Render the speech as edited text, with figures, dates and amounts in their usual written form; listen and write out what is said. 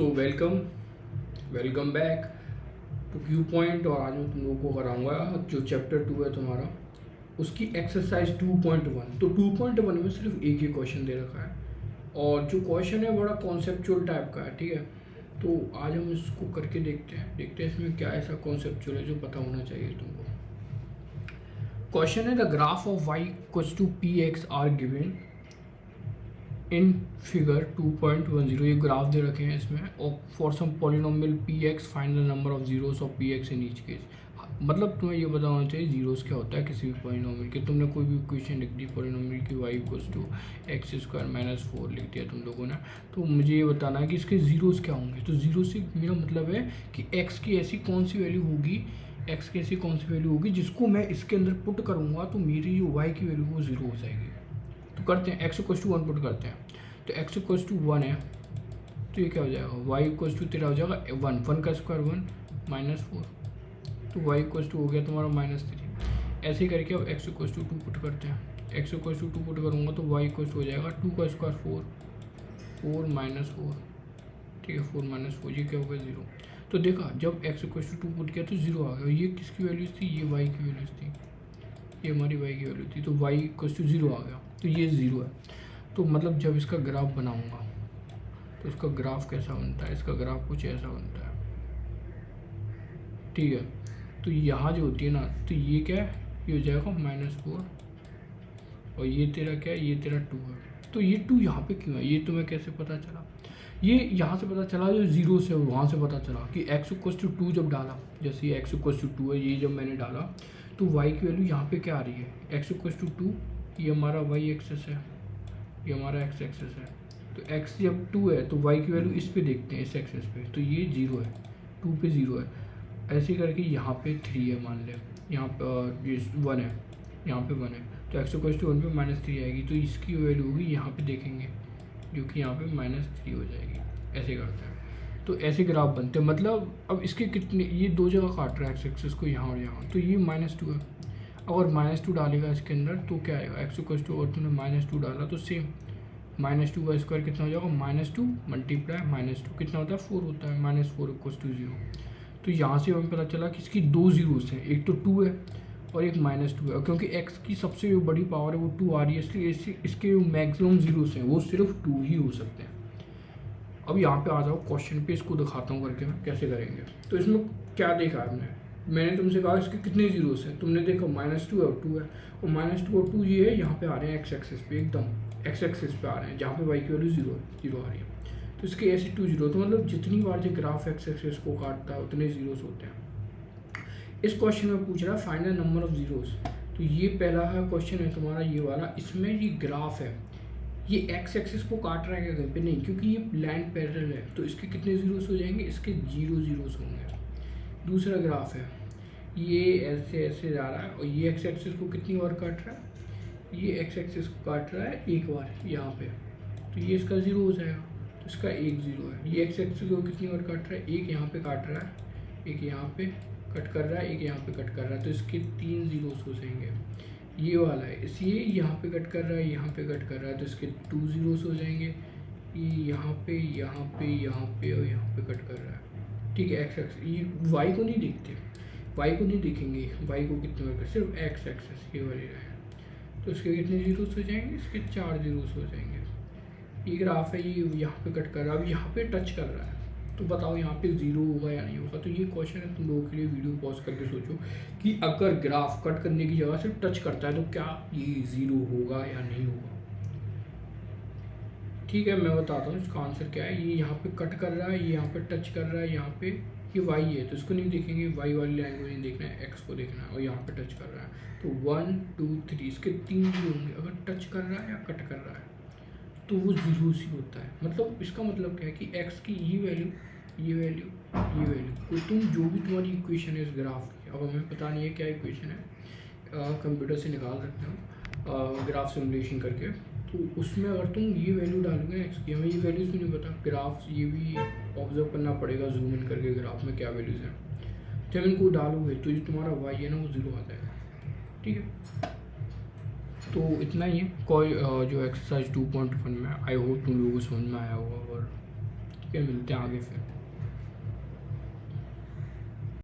तो welcome back to Q point. और आज मैं तुम लोगों को कराऊंगा जो चैप्टर 2 है तुम्हारा, उसकी एक्सरसाइज 2.1। तो 2.1 में सिर्फ एक ही क्वेश्चन दे रखा है और जो क्वेश्चन है बड़ा कॉन्सेप्चुअल टाइप का है। ठीक है, तो आज हम इसको करके देखते हैं इसमें क्या ऐसा कॉन्सेप्चुअल है जो पता होना चाहिए तुमको। क्वेश्चन है the graph of y equals to p x are given in figure 2.10। ये ग्राफ दे रखे हैं इसमें, और for some polynomial p x find the number of zeros of p x in each case. मतलब तुम्हें ये पता होना चाहिए जीरोस क्या होता है किसी भी पॉलिनोमियल के। तुमने कोई भी इक्वेशन लिख दी पॉलिनोमियल की y equals to x square minus 4 लिख दिया तुम लोगों ने, तो मुझे ये बताना है कि इसके जीरोस क्या होंगे। तो जीरो से मेरा मतलब है कि x की ऐसी कौन सी वैल्यू होगी, x की ऐसी कौन सी वैल्यू होगी जिसको मैं इसके अंदर पुट करूँगा तो मेरी जो y की वैल्यू वो जीरो हो जाएगी। तो करते हैं, x इक्वल्स टू 1 पुट करते हैं। तो x इक्वल्स टू 1 है, तो ये क्या हो जाएगा, y इक्वल्स टू तेरा हो जाएगा 1 का स्क्वायर 1 माइनस 4, तो y इक्वल्स टू हो गया तुम्हारा -3। ऐसे ही करके अब x इक्वल्स टू 2 पुट करते हैं। x इक्वल्स टू 2 पुट करूँगा तो y इक्वल्स हो जाएगा 2 का स्क्वायर 4 माइनस 4। ठीक है, 4 माइनस 4, ये क्या हो गया 0। तो देखा जब x इक्वल्स टू 2 पुट किया तो 0 आ गया। ये किसकी वैल्यूज थी, ये y की वैल्यूज थी, ये हमारी y की वैल्यू थी, तो y इक्वल्स टू 0 आ गया, तो ये 0 है। तो मतलब जब इसका ग्राफ बनाऊंगा तो इसका ग्राफ कैसा बनता है, इसका ग्राफ कुछ ऐसा बनता है। ठीक है, तो यहाँ जो होती है ना, तो ये क्या है, ये हो जाएगा -4, और ये तेरा क्या है, ये तेरा 2 है। तो ये 2 यहाँ पे क्यों है, ये तुम्हें कैसे पता चला? ये यहाँ से पता चला जो जीरो से, वहाँ से पता चला कि x इक्वल्स टू 2 जब डाला, जैसे ये x इक्वल्स टू 2 है, ये जब मैंने डाला तो y की वैल्यू यहाँ पे क्या आ रही है, x इक्वल्स टू 2, ये हमारा y एक्सेस है, ये हमारा x एक्सेस है। तो x जब 2 है तो y की वैल्यू इस पे देखते हैं, इस एक्सेस पे, तो ये 0 है, 2 पे 0 है। ऐसे करके यहाँ पे 3 है, मान लें यहाँ पे 1 है, यहाँ पे 1 है, तो x इक्वल्स टू 1 पे -3 आएगी, तो इसकी वैल्यू होगी यहाँ पे देखेंगे, जो कि यहाँ पे -3 हो जाएगी। ऐसे करते हैं, तो ऐसे ग्राफ बनते हैं। मतलब अब इसके कितने, ये दो जगह काट रहा है एक्स एक्सेस को, यहाँ और यहाँ, तो ये -2 है। अगर -2 डालेगा इसके अंदर तो क्या आएगा, एक्स इक्वल्स टू, और तुमने -2 डाला तो सेम -2 का स्क्वायर कितना हो जाएगा, -2 मल्टीप्लाई -2 कितना होता है, 4 होता है, -4 इक्वल्स टू 0। तो यहाँ से हमें पता चला कि इसकी दो जीरोस हैं, एक तो 2 है और एक -2 है। क्योंकि x की सबसे जो बड़ी पावर है वो 2 आ रही है, इसलिए इसके जो मैक्सिमम जीरोस हैं वो सिर्फ 2 ही हो सकते हैं। अब यहाँ पे आ जाओ क्वेश्चन पे, इसको दिखाता हूँ करके मैं कैसे करेंगे। तो इसमें क्या देखा मैंने तुमसे कहा इसके कितने जीरोस हैं, तुमने देखा -2 है और 2 है, और -2 और 2 ये है यहाँ पे आ रहे हैं एक्स एक्सिस पे, एकदम एक्स एक्सिस पे आ रहे हैं, जहाँ पे y की वैल्यू 0 आ रही है। तो इसके ऐसे 2 जीरो, तो मतलब जितनी बार जो ग्राफ एक्स एक्सिस को काटता है उतने जीरोस होते हैं। इस क्वेश्चन में पूछ रहा है find the number of zeros. तो ये पहला है क्वेश्चन है तुम्हारा ये वाला, इसमें ये ग्राफ है, ये एक्स एक्सिस को काट रहा है क्या कहीं पे, नहीं, क्योंकि ये लाइन पैरेलल है, तो इसके कितने जीरोस हो जाएंगे, इसके 0 जीरोस होंगे। दूसरा ग्राफ है, ये ऐसे ऐसे जा रहा है और ये एक्स एक्सिस को कितनी बार काट रहा है, ये एक्स एक्सिस को काट रहा है एक बार यहाँ पे, तो ये इसका 0 हो जाएगा, तो इसका 1 0 है। ये एक्स एक्सिस को कितनी बार काट रहा है, एक यहाँ पे काट रहा है, एक यहाँ पे कट कर रहा है, एक यहाँ पे कट कर रहा है, तो इसके 3 जीरोस हो जाएंगे। ये वाला है, इसलिए यहाँ पे कट कर रहा है, यहाँ पे कट कर रहा है, तो इसके 2 जीरोस हो जाएंगे। ये यहाँ पे यहाँ पे यहाँ पे और यहाँ पे कट कर रहा है। ठीक है, एक्स एक्स, ये वाई को नहीं देखते, वाई को नहीं देखेंगे, वाई को कितने बार, सिर्फ एक्स एक्सेस ये वाली रहे, तो इसके कितने जीरोस हो जाएंगे, इसके 4 जीरोस हो जाएंगे। ये ग्राफ है, ये यहाँ पे कट कर रहा है, अब यहाँ पे टच कर रहा है, तो बताओ यहाँ पे 0 होगा या नहीं होगा। तो ये क्वेश्चन है तुम लोगों के लिए, वीडियो पॉज करके सोचो कि अगर ग्राफ कट करने की जगह सिर्फ टच करता है तो क्या ये 0 होगा या नहीं होगा। ठीक है, मैं बताता हूँ इसका आंसर क्या है। ये यहाँ पे कट कर रहा है, ये यहाँ पे टच कर रहा है, यहाँ पे ये y है तो इसको नहीं देखेंगे, y वाली लाइन को नहीं देखना है, x को देखना है, और यहाँ पे टच कर रहा है, तो 1 2 3 इसके 3 जीरो होंगे। अगर टच कर रहा है या कट कर रहा है तो वो जीरो ही होता है। मतलब इसका मतलब क्या है कि x की ये वैल्यू, ये वैल्यू, ये वैल्यू, तो तुम जो भी तुम्हारी इक्वेशन है इस ग्राफ की, अब हमें पता नहीं है क्या इक्वेशन है, कंप्यूटर से निकाल सकते हो ग्राफ सिमुलेशन करके, तो उसमें अगर तुम ये वैल्यू डालोगे एक्स की, हमें ये वैल्यूज़ भी नहीं पता, ग्राफ ये भी ऑब्जर्व करना पड़ेगा जूम इन करके ग्राफ में क्या वैल्यूज़ हैं। जब इनको डालोगे तो जो तुम्हारा वाई है ना वो 0 आ जाएगा। ठीक है, तो इतना ही है कोई जो एक्सरसाइज 2.1 में, आई होप तुम लोगों को समझ में आया होगा। और ठीक है, मिलते हैं आगे फिर।